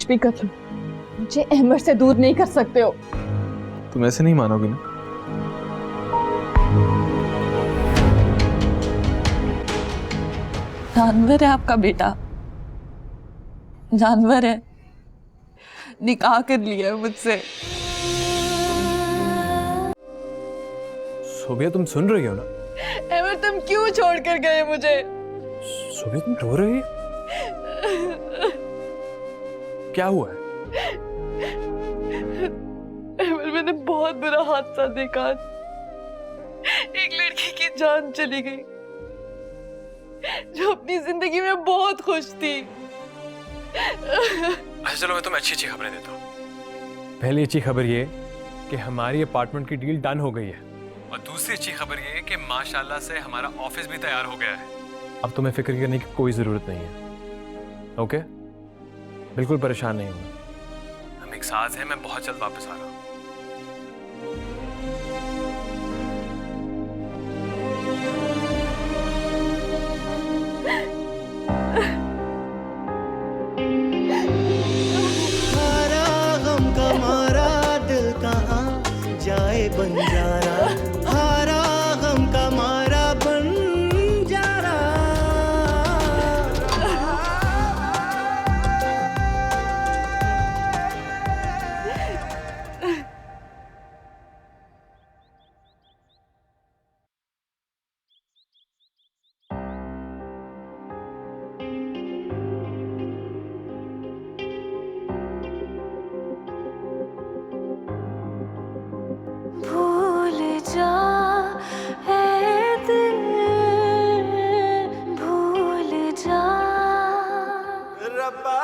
कुछ भी कर लो, मुझे अहमद से दूर नहीं कर सकते हो। तुम ऐसे नहीं मानोगी ना? जानवर है आपका बेटा, जानवर है, निकाह कर लिया है मुझसे। सोबिया तुम सुन रही हो ना? अहमद तुम क्यों छोड़ कर गए मुझे? सोबिया तुम रो रही हो? क्या हुआ है? अहमद मैंने बहुत बुरा हादसा देखा, एक लड़की की जान चली गई जो अपनी जिंदगी में बहुत खुश थी। अच्छा चलो मैं तुम्हें अच्छी अच्छी खबरें देता हूँ। पहली अच्छी खबर ये कि हमारी अपार्टमेंट की डील डन हो गई है, और दूसरी अच्छी खबर ये कि माशाल्लाह से हमारा ऑफिस भी तैयार हो गया है। अब तुम्हें फिक्र करने की कोई ज़रूरत नहीं है। ओके, बिल्कुल परेशान नहीं होना। हम एक साथ हैं, मैं बहुत जल्द वापस आ रहा हूँ। जाए बंजारा, हारा गम का मारा बंजारा। भूल जा ऐ दिल, भूल जा रब्बा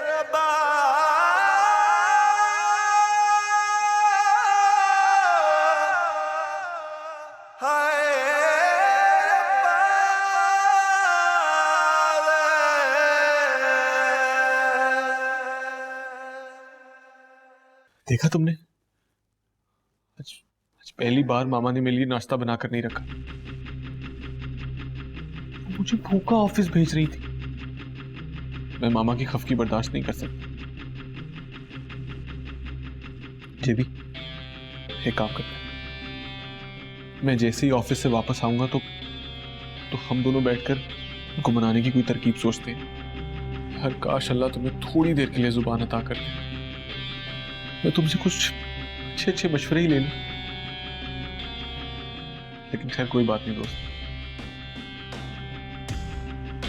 रब्बा हाय देखा तुमने? आज पहली बार मामा ने मेरे लिए नाश्ता बनाकर नहीं रखा। मुझे भूखा ऑफिस भेज रही थी। मैं मामा की खफकी बर्दाश्त नहीं कर सकता। जेबी, एक काम करते हैं, मैं जैसे ही ऑफिस से वापस आऊंगा तो हम दोनों बैठकर उनको मनाने की कोई तरकीब सोचते हैं। हर काश अल्लाह तुम्हें थोड़ी देर के लिए जुबान अता कर दे। मैं तुमसे कुछ अच्छे अच्छे मशवरे ही ले लूं, लेकिन खैर कोई बात नहीं दोस्त।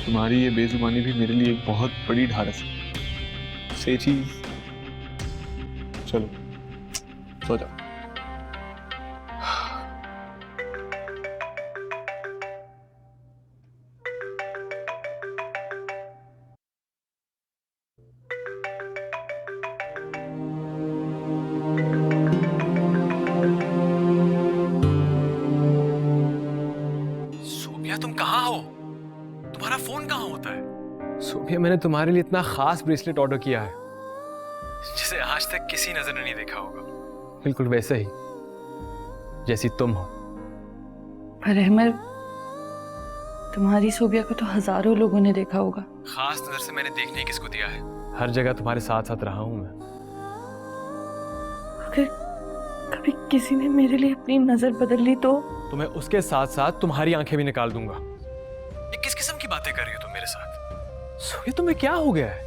तुम्हारी ये बेजुबानी भी मेरे लिए एक बहुत बड़ी ढारस है। से चीज, चलो सो जाओ। सोबिया तुम कहाँ हो? तुम्हारा फोन कहाँ होता है? सोबिया मैंने तुम्हारे लिए इतना खास ब्रेसलेट ऑर्डर किया है जिसे आज तक किसी नजर ने नहीं देखा होगा। बिल्कुल वैसे ही जैसी तुम हो। पर अहमद, तुम्हारी सोबिया को तो हजारों लोगों ने देखा होगा। खास नजर से मैंने देखने किसको दिया है? हर जगह तुम्हारे साथ साथ रहा हूं मैं। अगर कभी किसी ने मेरे लिए अपनी नजर बदल ली तो मैं उसके साथ साथ तुम्हारी आंखें भी निकाल दूंगा। ये किस किस्म की बातें कर रही हो तुम मेरे साथ? सोबिया तुम्हें क्या हो गया है?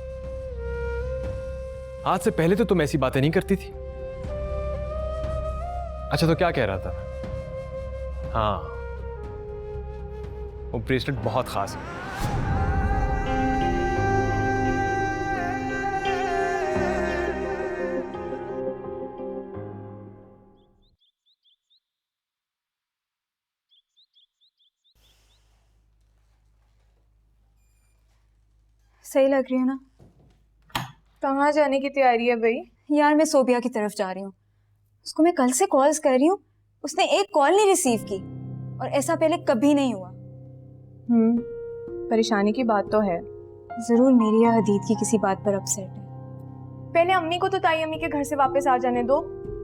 आज से पहले तो तुम ऐसी बातें नहीं करती थी। अच्छा तो क्या कह रहा था? हाँ, वो ब्रेसलेट बहुत खास है। सही लग रही है ना? कहाँ जाने की तैयारी है भाई? यार मैं सोबिया की तरफ जा रही हूँ। उसको मैं कल से कॉल्स कर रही हूँ, उसने एक कॉल नहीं रिसीव की, और ऐसा पहले कभी नहीं हुआ। परेशानी की बात तो है। जरूर मेरी या हदीद की किसी बात पर अपसेट है। पहले अम्मी को तो ताई अम्मी के घर से वापस आ जाने दो,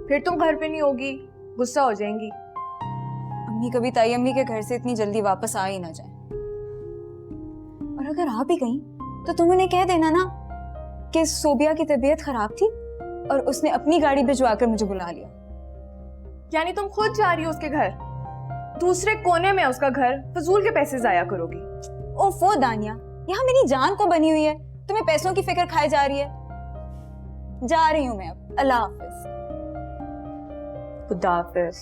फिर तुम घर पे नहीं होगी, गुस्सा हो जाएंगी। अम्मी कहीं कभी ताई अम्मी के घर से इतनी जल्दी वापस आ ही ना जाए। और अगर आ भी गई तो तुम उन्हें कह देना ना कि सोबिया की तबीयत खराब थी और उसने अपनी गाड़ी भिजवाकर मुझे बुला लिया। यानी तुम खुद जा रही हो उसके घर? दूसरे कोने में उसका घर, फजूल के पैसे जाया करोगी। ओफो दानिया, यहाँ मेरी जान को बनी हुई है, तुम्हें पैसों की फिक्र खाई जा रही है। जा रही हूँ मैं अब, अल्लाह हाफिज। खुदा हाफिज।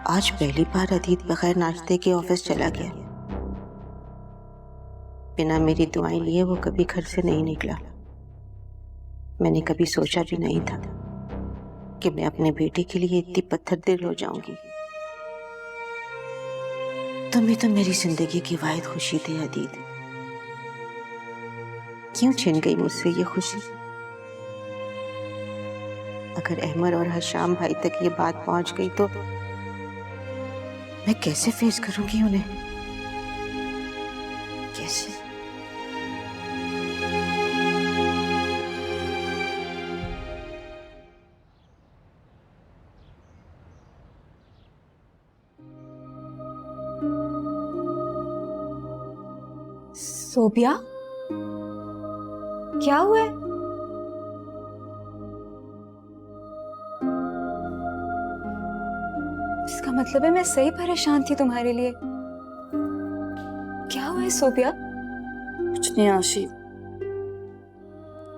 आज पहली बार अदीत बगैर नाश्ते के ऑफिस चला गया। बिना मेरी दुआएं लिए वो कभी घर से नहीं निकला। मैंने कभी सोचा भी नहीं था कि मैं अपने बेटे के लिए इतनी पत्थर दिल हो जाऊंगी। तुम ही तो मेरी जिंदगी की वाहिद खुशी थी अदीत। क्यों छिन गई मुझसे ये खुशी? अगर अहमद और हशाम भाई तक ये बात पहुंच गई तो मैं कैसे फेस करूंगी उन्हें? कैसे? सोबिया, क्या हुआ है? इसका मतलब है मैं सही परेशान थी तुम्हारे लिए। क्या हुआ है सोबिया? कुछ नहीं आशी,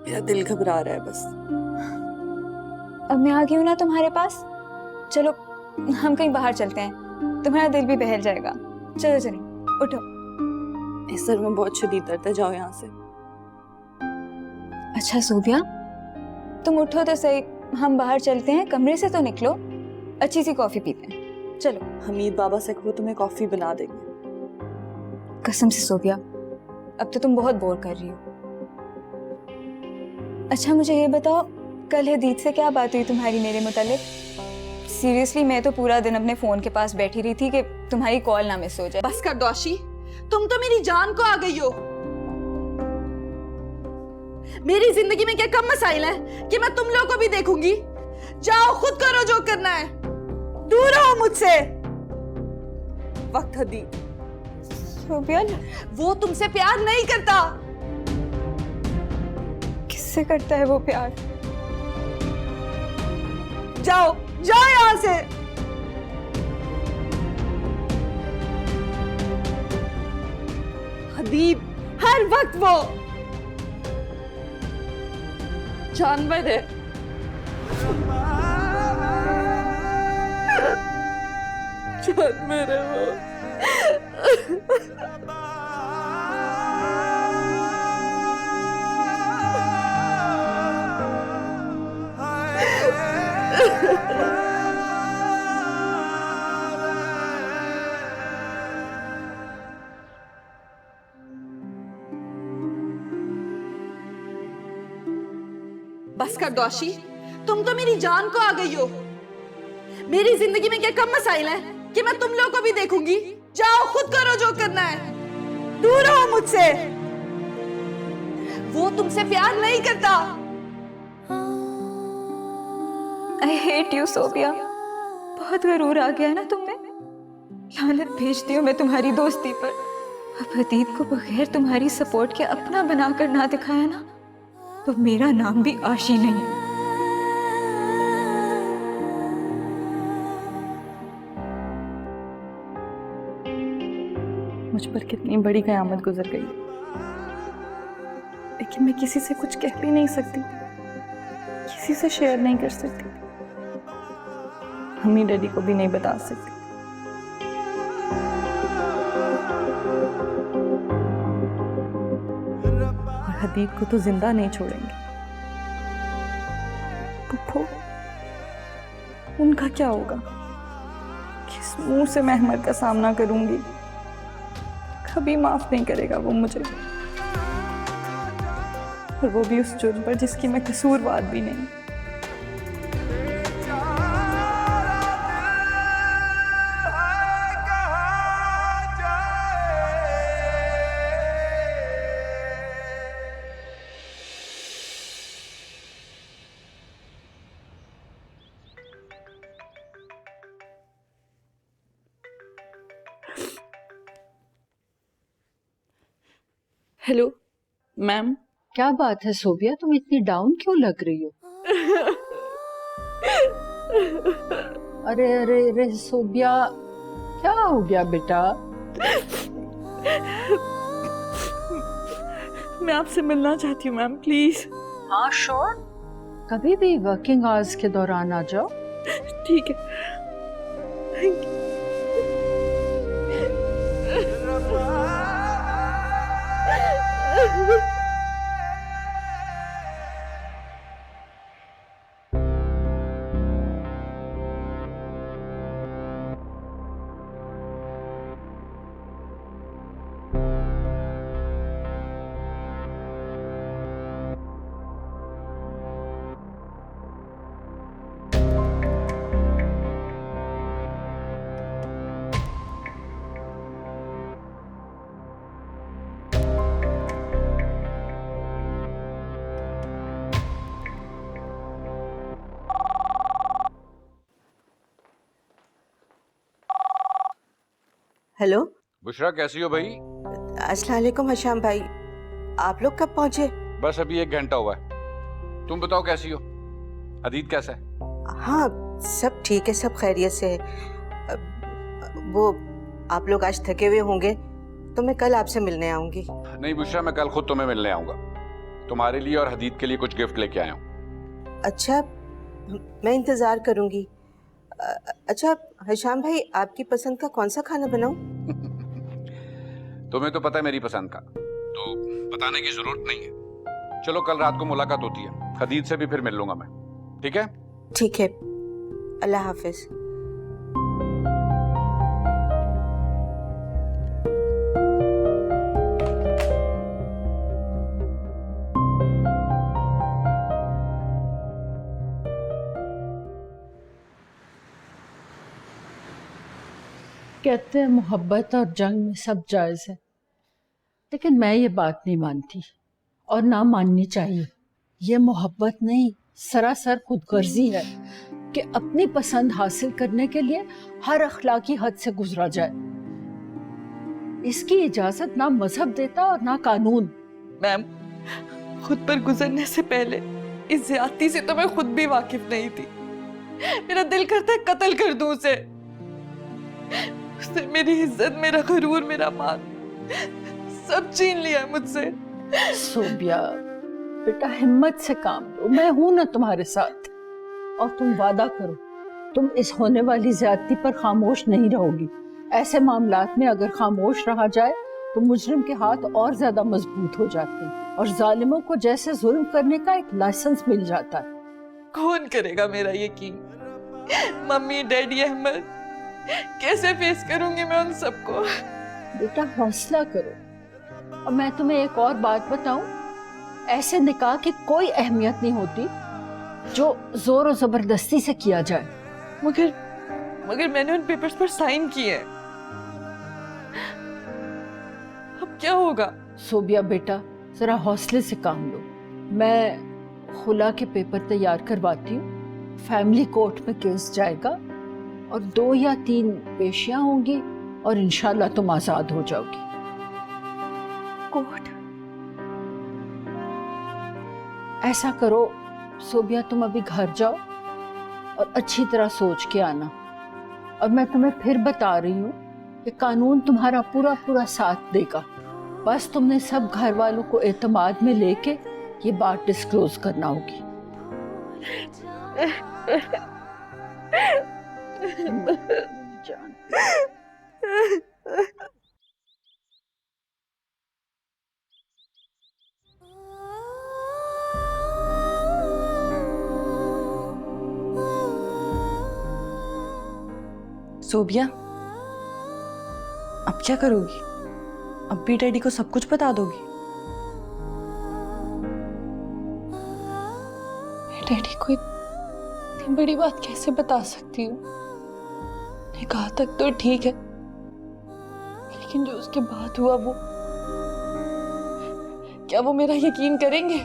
मेरा दिल घबरा रहा है बस। अब मैं आ गई हूँ ना तुम्हारे पास, चलो हम कहीं बाहर चलते हैं, तुम्हारा दिल भी बहल जाएगा। चलो चलो उठो। इस सर में बहुत शदीद दर्द है, जाओ यहाँ से। अच्छा सोबिया, तुम उठो तो सही, हम बाहर चलते हैं, कमरे से तो निकलो, अच्छी सी कॉफी पीते हैं। चलो। हमीद बाबा से कहो तुम्हें कॉफी बना देंगे। कसम से सोबिया, अब तो तुम बहुत बोर कर रही हो। अच्छा मुझे ये बताओ, कल हदीत से क्या बात हुई तुम्हारी मेरे मुतालिक? सीरियसली मैं तो पूरा दिन अपने फोन के पास बैठी रही थी कि तुम्हारी कॉल ना मिस हो जाए। बस कर दो आशी, तुम तो मेरी जान को आ गई हो। मेरी जिंदगी में क्या कम मसाइल है कि मैं तुम लोगों को भी देखूंगी? जाओ खुद करो जो करना है, दूर रहो मुझसे। वक्त हदीत, सोबिया, वो तुमसे प्यार नहीं करता। किससे करता है वो प्यार? जाओ जाओ यहां से। हदीब हर वक्त वो जानवर है। जानवर है वो। बस कर दो आशी, तुम तो मेरी जान को आ गई हो। मेरी जिंदगी में क्या कम मसाइल है कि मैं तुम लोगों को भी देखूंगी? जाओ खुद करो जो करना है, दूर रहो मुझसे। वो तुमसे प्यार नहीं करता। I hate you सोबिया, बहुत गरूर आ गया ना तुम में। लानत भेजती हूँ मैं तुम्हारी दोस्ती पर। अब अतीत को बगैर तुम्हारी सपोर्ट के अपना बनाकर ना दिखाया ना, तो मेरा नाम भी आशी नहीं है। मुझ पर कितनी बड़ी कयामत गुजर गई, लेकिन मैं किसी से कुछ कह भी नहीं सकती, किसी से शेयर नहीं कर सकती, मम्मी डैडी को भी नहीं बता सकती। और हदीद को तो जिंदा नहीं छोड़ेंगे। पुप्पो, उनका क्या होगा? किस मुंह से मैं अहमद का सामना करूंगी? कभी माफ नहीं करेगा वो मुझे, और वो भी उस जुर्म पर जिसकी मैं कसूरवार भी नहीं। Hello ma'am. क्या बात है सोबिया, तुम इतनी डाउन क्यों लग रही हो? अरे अरे अरे सोबिया, क्या हो गया बेटा? मैं आपसे मिलना चाहती हूँ मैम, प्लीज। हाँ श्योर, कभी भी वर्किंग आवर्स के दौरान आ जाओ। ठीक है, थैंक यू। हेलो। बुशरा कैसी हो भाई? अस्सलाम वालेकुम हशाम भाई, आप लोग कब पहुंचे? बस अभी 1 घंटा हुआ है। तुम बताओ कैसी हो? अदीद कैसा है? हाँ सब ठीक है, सब खैरियत से है। वो आप लोग आज थके हुए होंगे तो मैं कल आपसे मिलने आऊंगी। नहीं बुशरा, मैं कल खुद तुम्हें मिलने आऊंगा। तुम्हारे लिए और हदीद के लिए कुछ गिफ्ट लेके आया हूँ। अच्छा, मैं इंतजार करूंगी। अच्छा हशाम भाई, आपकी पसंद का कौन सा खाना बनाऊं? तुम्हें तो पता है मेरी पसंद का, तो बताने की जरूरत नहीं है। चलो कल रात को मुलाकात होती है, हदीद से भी फिर मिल लूंगा मैं। ठीक है? ठीक है, अल्लाह हाफिज। कहते हैं मोहब्बत और जंग में सब जायज है, लेकिन मैं ये बात नहीं मानती और ना माननी चाहिए। ये मोहब्बत नहीं, सरासर खुदगर्जी है कि अपनी पसंद हासिल करने के लिए हर अखलाकी हद से गुजरा जाए। इसकी इजाजत ना मजहब देता और ना कानून। मैम, खुद पर गुजरने से पहले इस ज्यादती से तो मैं खुद भी वाकिफ नहीं थी। मेरा दिल करता है कत्ल कर दूं उसे। उसने मेरी इज्जत, मेरा गरूर, मेरा मान सब छीन लिया मुझसे। सोबिया बेटा, हिम्मत से काम लो, मैं हूं ना तुम्हारे साथ। और तुम वादा करो, तुम इस होने वाली ज्यादती पर खामोश नहीं रहोगी। ऐसे मामलात में अगर खामोश रहा जाए तो मुजरिम के हाथ और ज्यादा मजबूत हो जाते हैं और जालिमों को जैसे जुल्म करने का एक लाइसेंस मिल जाता है। कौन करेगा मेरा यकीन? मम्मी, डैडी, अहमद, कैसे फेस करूंगी मैं उन सबको? बेटा हौसला करो। और मैं तुम्हें एक और बात बताऊं, ऐसे निकाह की कोई अहमियत नहीं होती जो जोर और जबरदस्ती से किया जाए। मगर मैंने उन पेपर्स पर साइन किए हैं। अब क्या होगा? सोबिया बेटा, जरा हौसले से काम लो। मैं खुला के पेपर तैयार करवाती हूँ, फैमिली कोर्ट में केस जाएगा और 2 या 3 पेशियां होंगी और इंशाल्लाह तुम आजाद हो जाओगी। कोर्ट? ऐसा करो सोबिया, तुम अभी घर जाओ और अच्छी तरह सोच के आना। और मैं तुम्हें फिर बता रही हूँ कि कानून तुम्हारा पूरा पूरा साथ देगा। बस तुमने सब घर वालों को एतमाद में लेके ये बात डिस्क्लोज करना होगी। जान। सोबिया, अब क्या करोगी? अब भी डैडी को सब कुछ बता दोगी? डैडी को इतनी बड़ी बात कैसे बता सकती हूँ? निकाह तक तो ठीक है, लेकिन जो उसके बाद हुआ वो, क्या वो मेरा यकीन करेंगे?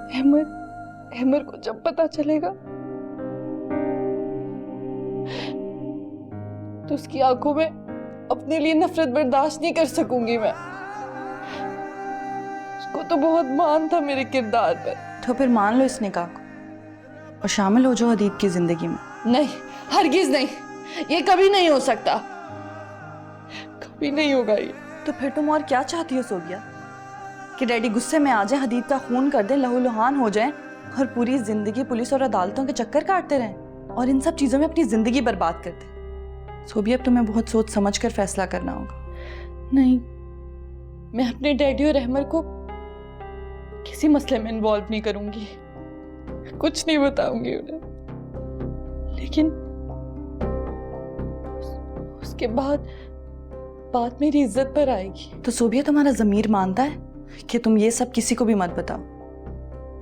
अहमद को जब पता चलेगा तो उसकी आंखों में अपने लिए नफरत बर्दाश्त नहीं कर सकूंगी मैं। उसको तो बहुत मान था मेरे किरदार पर। तो फिर मान लो इस निकाह को और शामिल हो जाओ हदीद की जिंदगी में। नहीं, हरगिज नहीं, ये कभी नहीं हो सकता, कभी नहीं होगा ये। तो फिर तुम और क्या चाहती हो सोबिया? कि डैडी गुस्से में आ जाए, हदीद का खून कर दे, लहूलुहान हो जाए और पूरी जिंदगी पुलिस और अदालतों के चक्कर काटते रहें और इन सब चीजों में अपनी जिंदगी बर्बाद करते? सोबिया, अब तुम्हें बहुत सोच समझ कर फैसला करना होगा। नहीं, मैं अपने डैडी और अहमद को किसी मसले में इन्वॉल्व नहीं करूंगी, कुछ नहीं बताऊंगी उन्हें। लेकिन उसके बाद बात मेरी इज्जत पर आएगी। तो सोबिया, तुम्हारा ज़मीर मानता है कि तुम ये सब किसी को भी मत बताओ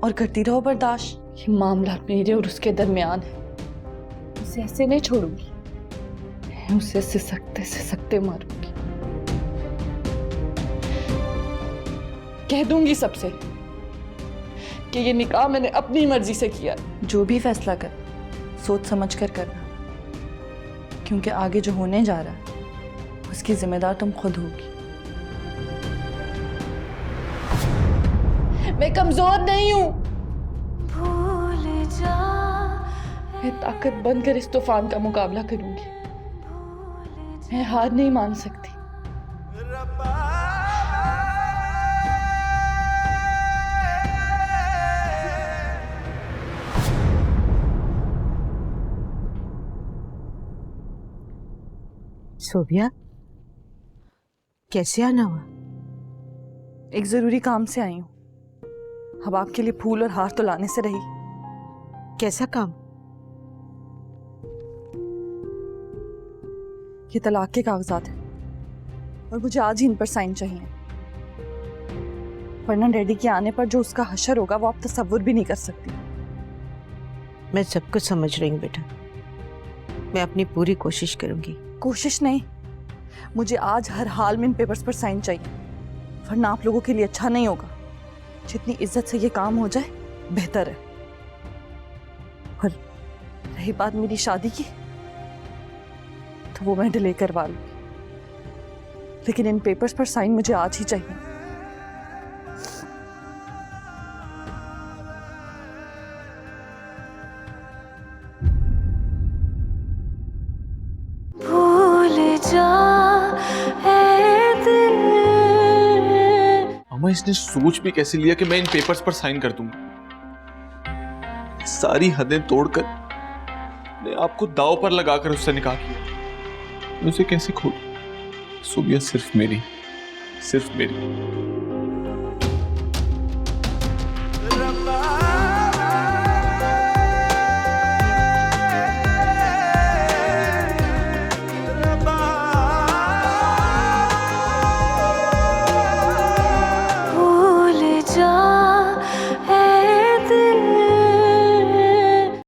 और करती रहो बर्दाश्त? ये मामला मेरे और उसके दरमियान है, उसे ऐसे नहीं छोड़ूंगी, उसे सिसकते मारूंगी। कह दूंगी सबसे कि ये निकाह मैंने अपनी मर्जी से किया। जो भी फैसला कर सोच समझ कर करना, क्योंकि आगे जो होने जा रहा है उसकी जिम्मेदार तुम खुद होगी। मैं कमजोर नहीं हूं, भूल जा, मैं ताकत बनकर इस तूफान का मुकाबला करूंगी। मैं हार नहीं मान सकती। सोबिया, कैसे आना हुआ? एक जरूरी काम से आई हूँ। अब आपके लिए फूल और हार तो लाने से रही। कैसा काम? ये तलाक के कागजात हैं और मुझे आज ही इन पर साइन चाहिए, वरना डैडी के आने पर जो उसका हशर होगा वो आप तसव्वुर भी नहीं कर सकती। मैं सब कुछ समझ रही हूँ बेटा, मैं अपनी पूरी कोशिश करूंगी। कोशिश नहीं, मुझे आज हर हाल में इन पेपर्स पर साइन चाहिए, वरना आप लोगों के लिए अच्छा नहीं होगा। जितनी इज्जत से ये काम हो जाए बेहतर है। और रही बात मेरी शादी की, तो वो मैं डिले करवा लूंगी, लेकिन इन पेपर्स पर साइन मुझे आज ही चाहिए। मामा, इसने सोच भी कैसे लिया कि मैं इन पेपर्स पर साइन कर दूंगा? सारी हदें तोड़कर मैं आपको दाव पर लगाकर उससे निकाह किया। मैं उसे कैसे खोलूं? सोबिया सिर्फ मेरी, सिर्फ मेरी।